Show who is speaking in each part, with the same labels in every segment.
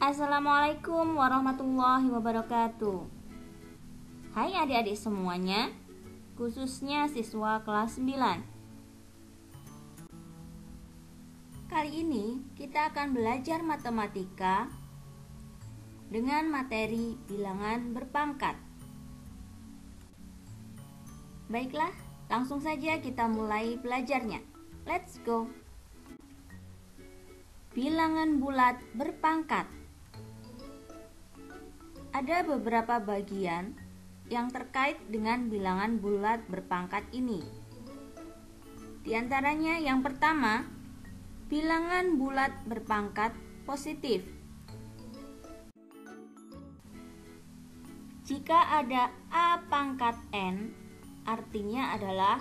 Speaker 1: Assalamualaikum warahmatullahi wabarakatuh. Hai adik-adik semuanya, khususnya siswa kelas 9. Kali ini kita akan belajar matematika dengan materi bilangan berpangkat. Baiklah, langsung saja kita mulai belajarnya. Let's go. Bilangan bulat berpangkat. Ada beberapa bagian yang terkait dengan bilangan bulat berpangkat ini. Di antaranya yang pertama, bilangan bulat berpangkat positif. Jika ada A pangkat N, artinya adalah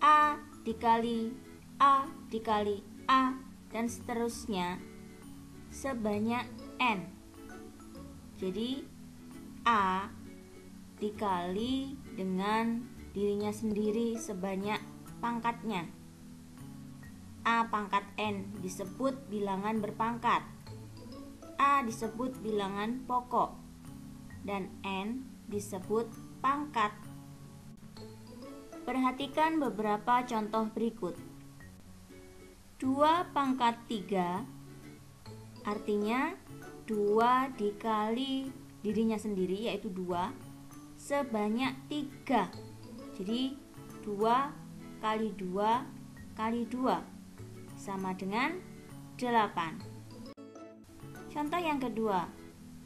Speaker 1: A dikali A dikali A dan seterusnya sebanyak N. Jadi A dikali dengan dirinya sendiri sebanyak pangkatnya. A pangkat N disebut bilangan berpangkat. A disebut bilangan pokok dan N disebut pangkat. Perhatikan beberapa contoh berikut. 2 pangkat 3 artinya 2 dikali dirinya sendiri yaitu 2 sebanyak 3. Jadi 2 kali 2 kali 2 sama dengan 8. Contoh yang kedua,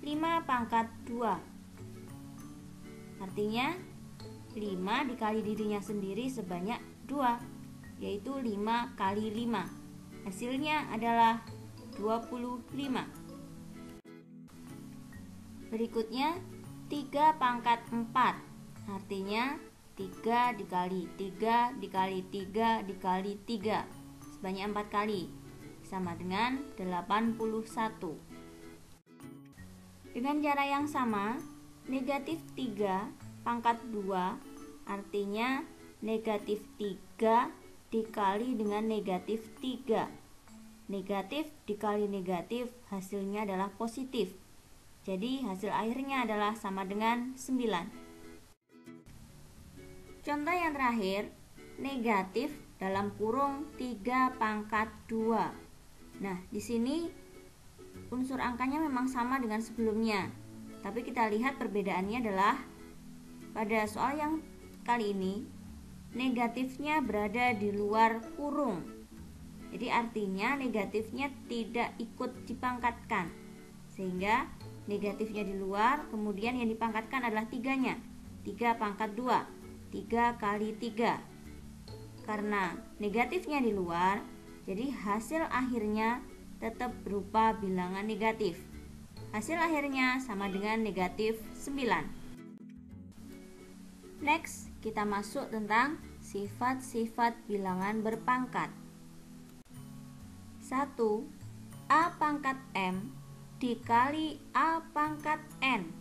Speaker 1: 5 pangkat 2 artinya 5 dikali dirinya sendiri sebanyak 2 yaitu 5 kali 5. Hasilnya adalah 25. Berikutnya 3 pangkat 4 artinya 3 dikali 3 dikali 3 dikali 3 sebanyak 4 kali sama dengan 81. Dengan cara yang sama, negatif 3 pangkat 2 artinya negatif 3 dikali dengan negatif 3. Negatif dikali negatif hasilnya adalah positif. Jadi hasil akhirnya adalah sama dengan 9. Contoh yang terakhir, negatif dalam kurung 3 pangkat 2. Nah, di sini unsur angkanya memang sama dengan sebelumnya. Tapi kita lihat perbedaannya adalah pada soal yang kali ini negatifnya berada di luar kurung. Jadi artinya negatifnya tidak ikut dipangkatkan. Sehingga negatifnya di luar, kemudian yang dipangkatkan adalah 3-nya. 3 pangkat 2, 3 kali 3. Karena negatifnya di luar, jadi hasil akhirnya tetap berupa bilangan negatif. Hasil akhirnya sama dengan negatif 9. Next, kita masuk tentang sifat-sifat bilangan berpangkat. 1. A pangkat M dikali A pangkat N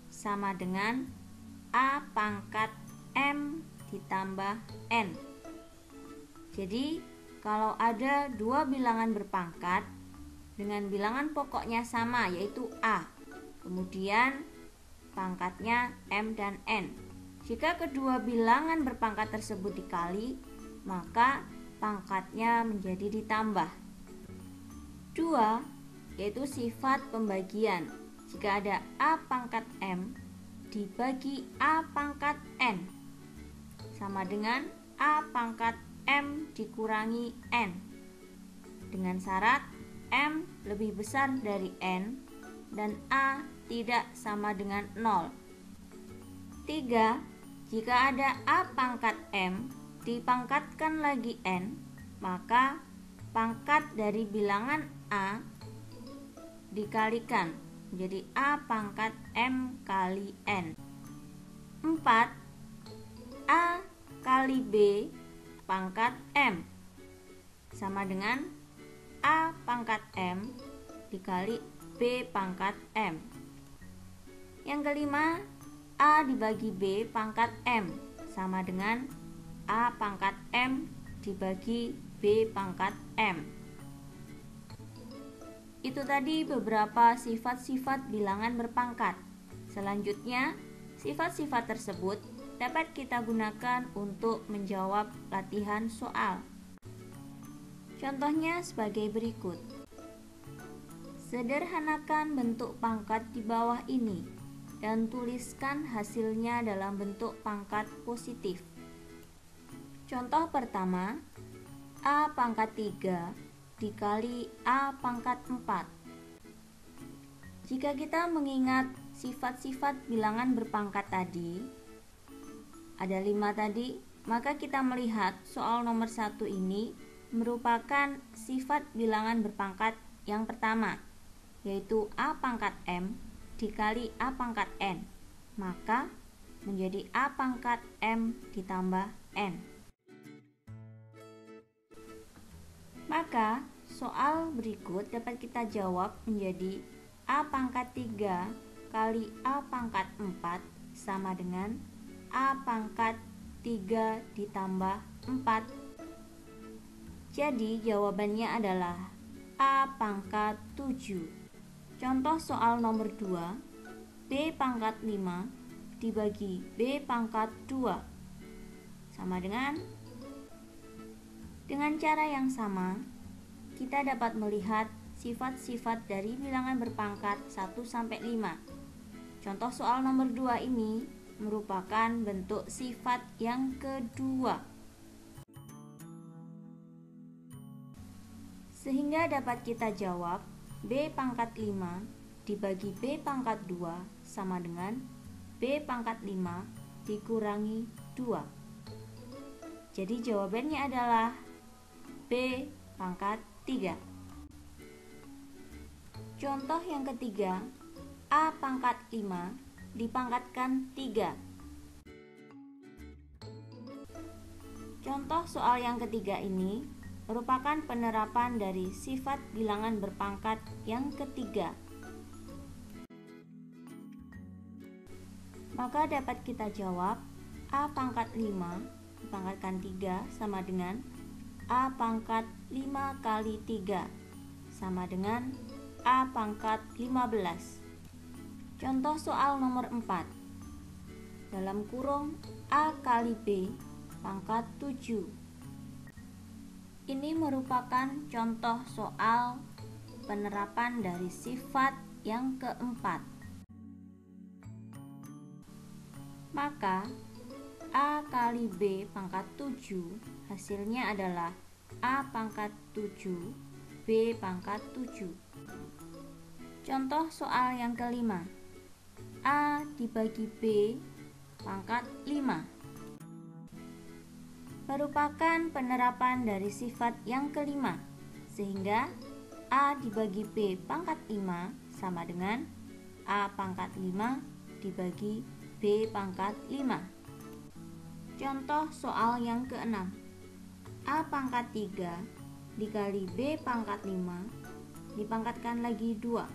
Speaker 1: sama dengan A pangkat M ditambah N. Jadi kalau ada dua bilangan berpangkat dengan bilangan pokoknya sama yaitu A, kemudian pangkatnya M dan N. Jika kedua bilangan berpangkat tersebut dikali, maka pangkatnya menjadi ditambah. 2. Yaitu sifat pembagian. Jika ada A pangkat M dibagi A pangkat N sama dengan A pangkat M dikurangi N dengan syarat M lebih besar dari N dan A tidak sama dengan 0. 3. Jika ada A pangkat M dipangkatkan lagi N, maka pangkat dari bilangan A dikalikan menjadi A pangkat M kali N. 4. A kali B pangkat M sama dengan A pangkat M dikali B pangkat M. Yang kelima, A dibagi B pangkat M sama dengan A pangkat M dibagi B pangkat M. Itu tadi beberapa sifat-sifat bilangan berpangkat. Selanjutnya, sifat-sifat tersebut dapat kita gunakan untuk menjawab latihan soal. Contohnya sebagai berikut. Sederhanakan bentuk pangkat di bawah ini dan tuliskan hasilnya dalam bentuk pangkat positif. Contoh pertama, A pangkat 3 dikali A pangkat 4. Jika kita mengingat sifat-sifat bilangan berpangkat tadi, ada 5 tadi, maka kita melihat soal nomor 1 ini merupakan sifat bilangan berpangkat yang pertama, yaitu A pangkat M dikali A pangkat N, maka menjadi A pangkat M ditambah N. Maka soal berikut dapat kita jawab menjadi A pangkat 3 kali A pangkat 4 sama dengan A pangkat 3 ditambah 4. Jadi jawabannya adalah A pangkat 7. Contoh soal nomor 2, B pangkat 5 dibagi B pangkat 2 sama dengan cara yang sama, kita dapat melihat sifat-sifat dari bilangan berpangkat 1-5. Contoh soal nomor 2 ini merupakan bentuk sifat yang kedua. Sehingga dapat kita jawab B pangkat 5 dibagi B pangkat 2 sama dengan B pangkat 5 dikurangi 2. Jadi jawabannya adalah B pangkat 3. Contoh yang ketiga, A pangkat 5 dipangkatkan 3. Contoh soal yang ketiga ini merupakan penerapan dari sifat bilangan berpangkat yang ketiga. Maka dapat kita jawab A pangkat 5 dipangkatkan 3 sama dengan A pangkat 5 kali 3 sama dengan A pangkat 15. Contoh soal nomor 4. Dalam kurung A kali B pangkat 7. Ini merupakan contoh soal penerapan dari sifat yang keempat. Maka A kali B pangkat 7 hasilnya adalah A pangkat 7 B pangkat 7. Contoh soal yang kelima, A dibagi B pangkat 5 merupakan penerapan dari sifat yang kelima, sehingga A dibagi B pangkat 5 sama dengan A pangkat 5 dibagi B pangkat 5. Contoh soal yang keenam, A pangkat 3 dikali B pangkat 5 dipangkatkan lagi 2.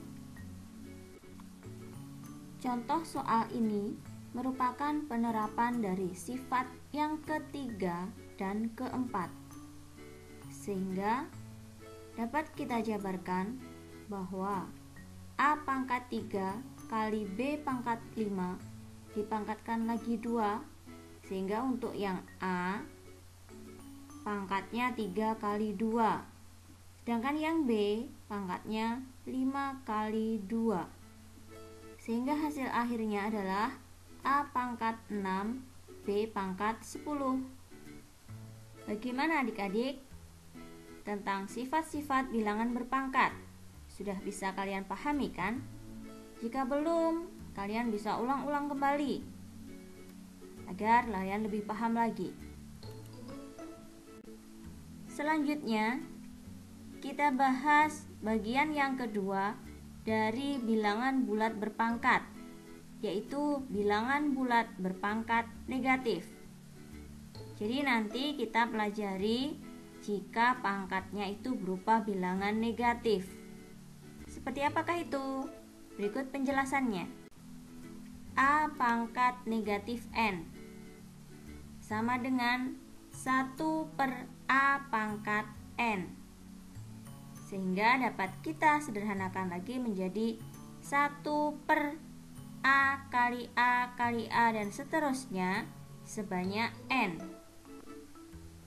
Speaker 1: Contoh soal ini merupakan penerapan dari sifat yang ketiga dan keempat, sehingga dapat kita jabarkan bahwa A pangkat 3 kali B pangkat 5 dipangkatkan lagi 2, sehingga untuk yang A pangkatnya 3 kali 2, sedangkan yang B pangkatnya 5 kali 2, sehingga hasil akhirnya adalah A pangkat 6 B pangkat 10. Bagaimana adik-adik? Tentang sifat-sifat bilangan berpangkat sudah bisa kalian pahami kan? Jika belum, kalian bisa ulang-ulang kembali agar kalian lebih paham lagi. Selanjutnya, kita bahas bagian yang kedua dari bilangan bulat berpangkat, yaitu bilangan bulat berpangkat negatif. Jadi nanti kita pelajari jika pangkatnya itu berupa bilangan negatif. Seperti apakah itu? Berikut penjelasannya. A pangkat negatif N sama dengan 1 per A pangkat N, sehingga dapat kita sederhanakan lagi menjadi 1 per A kali A kali A dan seterusnya sebanyak N.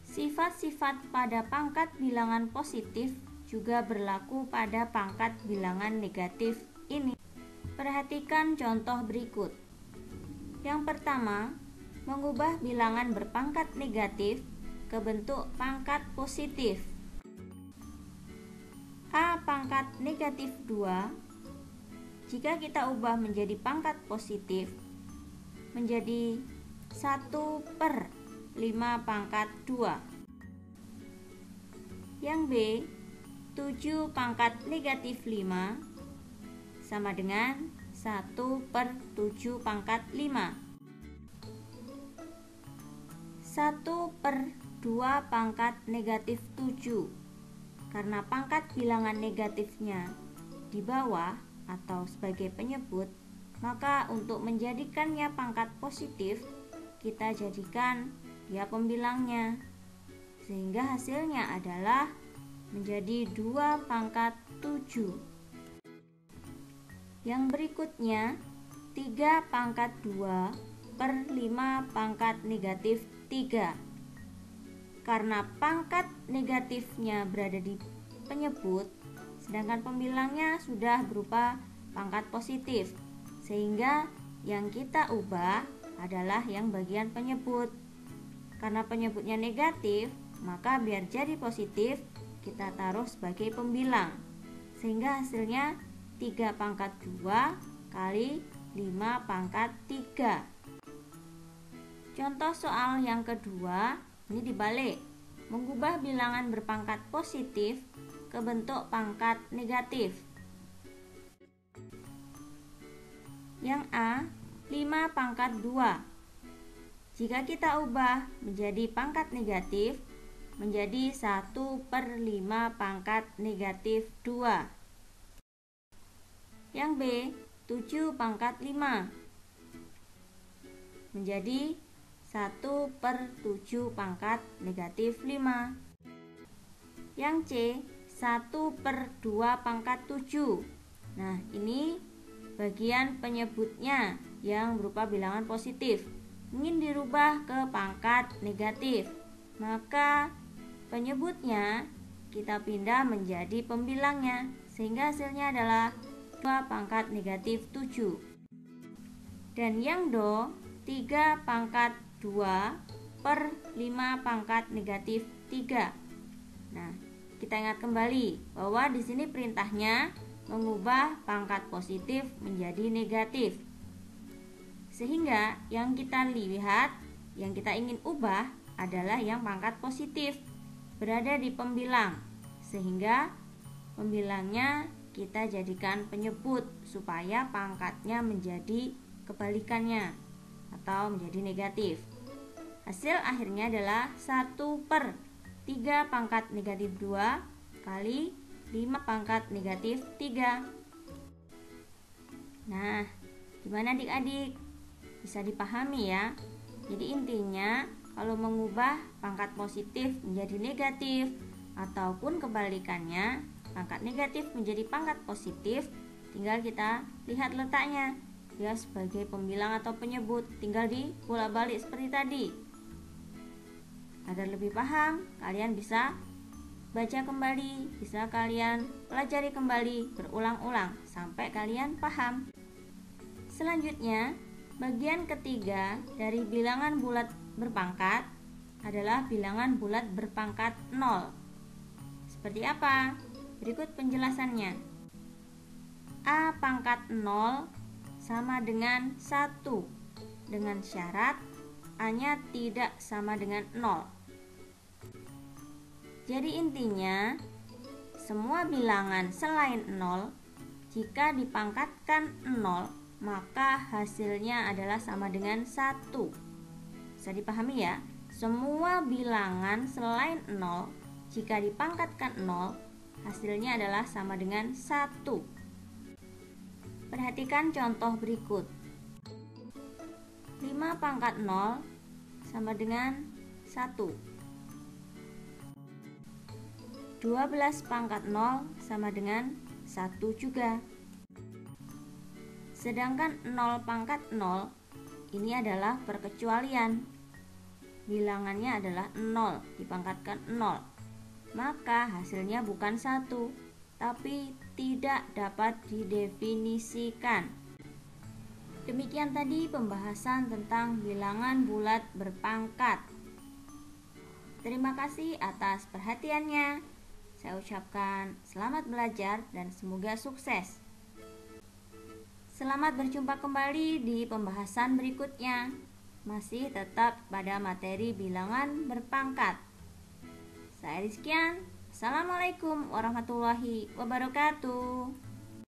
Speaker 1: Sifat-sifat pada pangkat bilangan positif juga berlaku pada pangkat bilangan negatif ini. Perhatikan contoh berikut. Yang pertama, mengubah bilangan berpangkat negatif ke bentuk pangkat positif. A pangkat negatif 2, jika kita ubah menjadi pangkat positif, menjadi 1 per 5 pangkat 2. Yang B, 7 pangkat negatif 5 sama dengan 1 per 7 pangkat 5. 1 per 2 pangkat negatif 7. Karena pangkat bilangan negatifnya di bawah atau sebagai penyebut, maka untuk menjadikannya pangkat positif, kita jadikan dia pembilangnya, sehingga hasilnya adalah menjadi 2 pangkat 7. Yang berikutnya, 3 pangkat 2 per 5 pangkat negatif 3. Karena pangkat negatifnya berada di penyebut, sedangkan pembilangnya sudah berupa pangkat positif, sehingga yang kita ubah adalah yang bagian penyebut. Karena penyebutnya negatif, maka biar jadi positif, kita taruh sebagai pembilang, sehingga hasilnya 3 pangkat 2 kali 5 pangkat 3. Contoh soal yang kedua, ini dibalik, mengubah bilangan berpangkat positif ke bentuk pangkat negatif. Yang A, 5 pangkat 2. Jika kita ubah menjadi pangkat negatif, menjadi 1 per 5 pangkat negatif 2. Yang B, 7 pangkat 5 menjadi 1 per 7 pangkat negatif 5. Yang C, 1 per 2 pangkat 7. Nah, ini bagian penyebutnya yang berupa bilangan positif, ingin dirubah ke pangkat negatif, maka penyebutnya kita pindah menjadi pembilangnya, sehingga hasilnya adalah 2 pangkat negatif 7. Dan yang Do, 3 pangkat 2 per 5 pangkat negatif 3. Nah, kita ingat kembali bahwa di sini perintahnya mengubah pangkat positif menjadi negatif. Sehingga yang kita lihat, yang kita ingin ubah adalah yang pangkat positif berada di pembilang, sehingga pembilangnya kita jadikan penyebut supaya pangkatnya menjadi kebalikannya atau menjadi negatif. Hasil akhirnya adalah 1 per 3 pangkat negatif 2 kali 5 pangkat negatif 3. Nah, gimana adik-adik? Bisa dipahami ya? Jadi intinya, kalau mengubah pangkat positif menjadi negatif ataupun kebalikannya, pangkat negatif menjadi pangkat positif, tinggal kita lihat letaknya, dia sebagai pembilang atau penyebut, tinggal dibolak-balik seperti tadi. Agar lebih paham, kalian bisa baca kembali, bisa kalian pelajari kembali berulang-ulang sampai kalian paham. Selanjutnya, bagian ketiga dari bilangan bulat berpangkat adalah bilangan bulat berpangkat 0. Seperti apa? Berikut penjelasannya. A pangkat 0 sama dengan 1 dengan syarat A-nya tidak sama dengan 0. Jadi intinya, semua bilangan selain 0 jika dipangkatkan 0, maka hasilnya adalah sama dengan 1. Bisa dipahami ya? Semua bilangan selain 0 jika dipangkatkan 0, hasilnya adalah sama dengan 1. Perhatikan contoh berikut. 5 pangkat 0 sama dengan 1. 12 pangkat 0 sama dengan 1 juga. Sedangkan 0 pangkat 0 ini adalah perkecualian. Bilangannya adalah 0 dipangkatkan 0. Maka hasilnya bukan 1, tapi tidak dapat didefinisikan. Demikian tadi pembahasan tentang bilangan bulat berpangkat. Terima kasih atas perhatiannya. Saya ucapkan selamat belajar dan semoga sukses. Selamat berjumpa kembali di pembahasan berikutnya. Masih tetap pada materi bilangan berpangkat. Saya Rizkian. Assalamualaikum warahmatullahi wabarakatuh.